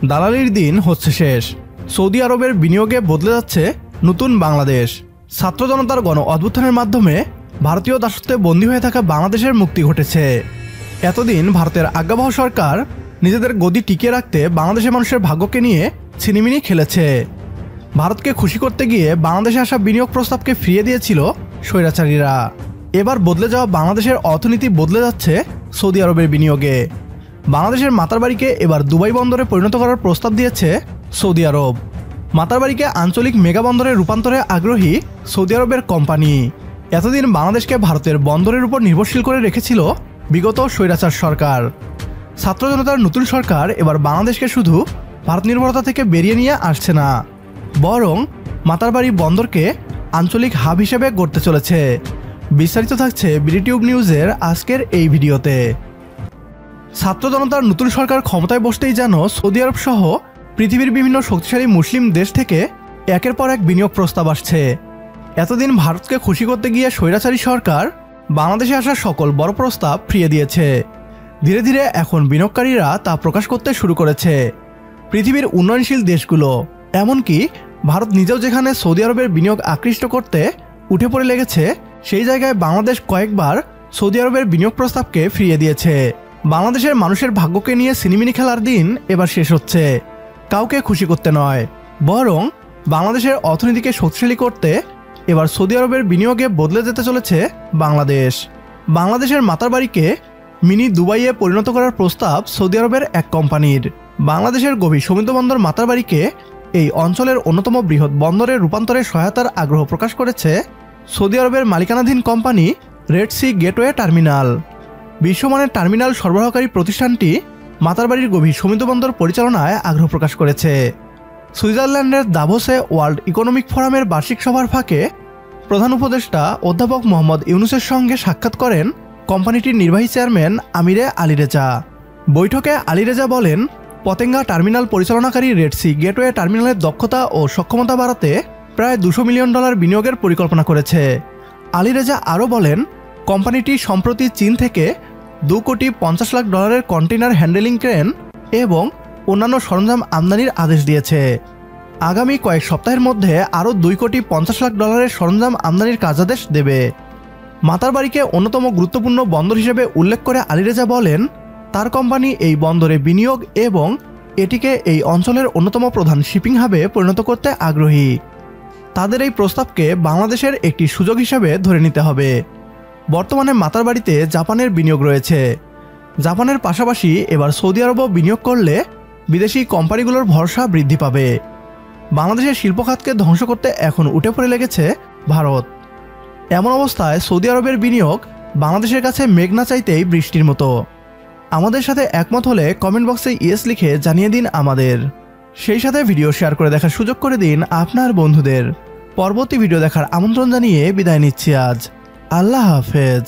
দালালির দিন হচ্ছে শেষ। সৌদি আরবের বিনিয়োগে বদলে যাচ্ছে নতুন বাংলাদেশ। ছাত্র জনতার গণ অভ্যুত্থানের মাধ্যমে ভারতীয় দাসত্বে বন্দী হয়ে থাকা বাংলাদেশের মুক্তি ঘটেছে। এতদিন ভারতের আজ্ঞাবহ সরকার নিজেদের গদি টিকিয়ে রাখতে বাংলাদেশের মানুষের ভাগ্যকে নিয়ে ছিনিমিনি খেলেছে। ভারতকে খুশি করতে গিয়ে বাংলাদেশে আসা বিনিয়োগ প্রস্তাবকে ফিরিয়ে দিয়েছিল স্বৈরাচারীরা। এবার বদলে যাওয়া বাংলাদেশের অর্থনীতি বদলে যাচ্ছে সৌদি আরবের বিনিয়োগে। বাংলাদেশের মাতারবাড়িকে এবার দুবাই বন্দরে পরিণত করার প্রস্তাব দিয়েছে সৌদি আরব। মাতারবাড়িকে আঞ্চলিক মেগা বন্দরে রূপান্তরে আগ্রহী সৌদি আরবের কোম্পানি। এতদিন বাংলাদেশকে ভারতের বন্দরের উপর নির্ভরশীল করে রেখেছিল বিগত স্বৈরাচার সরকার। ছাত্র জনতার নতুন সরকার এবার বাংলাদেশকে শুধু ভারত নির্ভরতা থেকে বেরিয়ে নিয়ে আসছে না, বরং মাতারবাড়ি বন্দরকে আঞ্চলিক হাব হিসেবে গড়তে চলেছে। বিস্তারিত থাকছে বিডিটিউব নিউজের আজকের এই ভিডিওতে। ছাত্র জনতার নতুন সরকার ক্ষমতায় বসতেই যেন সৌদি আরব সহ পৃথিবীর বিভিন্ন শক্তিশালী মুসলিম দেশ থেকে একের পর এক বিনিয়োগ প্রস্তাব আসছে। এতদিন ভারতকে খুশি করতে গিয়ে স্বৈরাচারী সরকার বাংলাদেশে আসা সকল বড় প্রস্তাব ফিরিয়ে দিয়েছে। ধীরে ধীরে এখন বিনিয়োগকারীরা তা প্রকাশ করতে শুরু করেছে। পৃথিবীর উন্নয়নশীল দেশগুলো, এমনকি ভারত নিজেও যেখানে সৌদি আরবের বিনিয়োগ আকৃষ্ট করতে উঠে পড়ে লেগেছে, সেই জায়গায় বাংলাদেশ কয়েকবার সৌদি আরবের বিনিয়োগ প্রস্তাবকে ফিরিয়ে দিয়েছে। বাংলাদেশের মানুষের ভাগ্যকে নিয়ে সিনেমিনি খেলার দিন এবার শেষ হচ্ছে। কাউকে খুশি করতে নয়, বরং বাংলাদেশের অর্থনীতিকে শক্তিশালী করতে এবার সৌদি আরবের বিনিয়োগে বদলে যেতে চলেছে বাংলাদেশ। বাংলাদেশের মাতারবাড়িকে মিনি দুবাইয়ে পরিণত করার প্রস্তাব সৌদি আরবের এক কোম্পানির। বাংলাদেশের গভীর সমুদ্র বন্দর মাতারবাড়িকে এই অঞ্চলের অন্যতম বৃহৎ বন্দরে রূপান্তরের সহায়তার আগ্রহ প্রকাশ করেছে সৌদি আরবের মালিকানাধীন company Red C Gateway terminal. বিশ্বমানের টার্মিনাল সরবরাহকারী প্রতিষ্ঠানটি মাতারবাড়ির গভীর সমুদ্র বন্দর পরিচালনায় আগ্রহ প্রকাশ করেছে। সুইজারল্যান্ডের দাভোসে ওয়ার্ল্ড ইকোনমিক ফোরামের বার্ষিক সভার ফাঁকে প্রধান উপদেষ্টা অধ্যাপক মোহাম্মদ ইউনুসের সঙ্গে সাক্ষাৎ করেন কোম্পানিটির নির্বাহী চেয়ারম্যান আমিরে আলী রেজা। বৈঠকে আলী রেজা বলেন, পতেঙ্গা টার্মিনাল পরিচালনাকারী রেড সি গেটওয়ে টার্মিনালের দক্ষতা ও সক্ষমতা বাড়াতে প্রায় $200 মিলিয়ন বিনিয়োগের পরিকল্পনা করেছে। আলী রেজা আরও বলেন, কোম্পানিটি সম্প্রতি চীন থেকে $2.50 লাখ কন্টেইনার হ্যান্ডেলিং ক্রেন এবং অন্যান্য সরঞ্জাম আমদানির আদেশ দিয়েছে। আগামী কয়েক সপ্তাহের মধ্যে আরও $2.50 লাখ সরঞ্জাম আমদানির কার্যাদেশ দেবে। মাতারবাড়িকে অন্যতম গুরুত্বপূর্ণ বন্দর হিসেবে উল্লেখ করে আলী রেজা বলেন, তার কোম্পানি এই বন্দরে বিনিয়োগ এবং এটিকে এই অঞ্চলের অন্যতম প্রধান শিপিং হাবে পরিণত করতে আগ্রহী। তাদের এই প্রস্তাবকে বাংলাদেশের একটি সুযোগ হিসেবে ধরে নিতে হবে। বর্তমানে মাতারবাড়িতে জাপানের বিনিয়োগ রয়েছে। জাপানের পাশাপাশি এবার সৌদি আরবও বিনিয়োগ করলে বিদেশি কোম্পানিগুলোর ভরসা বৃদ্ধি পাবে। বাংলাদেশের শিল্পখাতকে ধ্বংস করতে এখন উঠে পড়ে লেগেছে ভারত। এমন অবস্থায় সৌদি আরবের বিনিয়োগ বাংলাদেশের কাছে মেঘ না চাইতেই বৃষ্টির মতো। আমাদের সাথে একমত হলে কমেন্ট বক্সে ইয়েস লিখে জানিয়ে দিন আমাদের। সেই সাথে ভিডিও শেয়ার করে দেখার সুযোগ করে দিন আপনার বন্ধুদের। পরবর্তী ভিডিও দেখার আমন্ত্রণ জানিয়ে বিদায় নিচ্ছি আজ। আল্লাহ হাফেজ।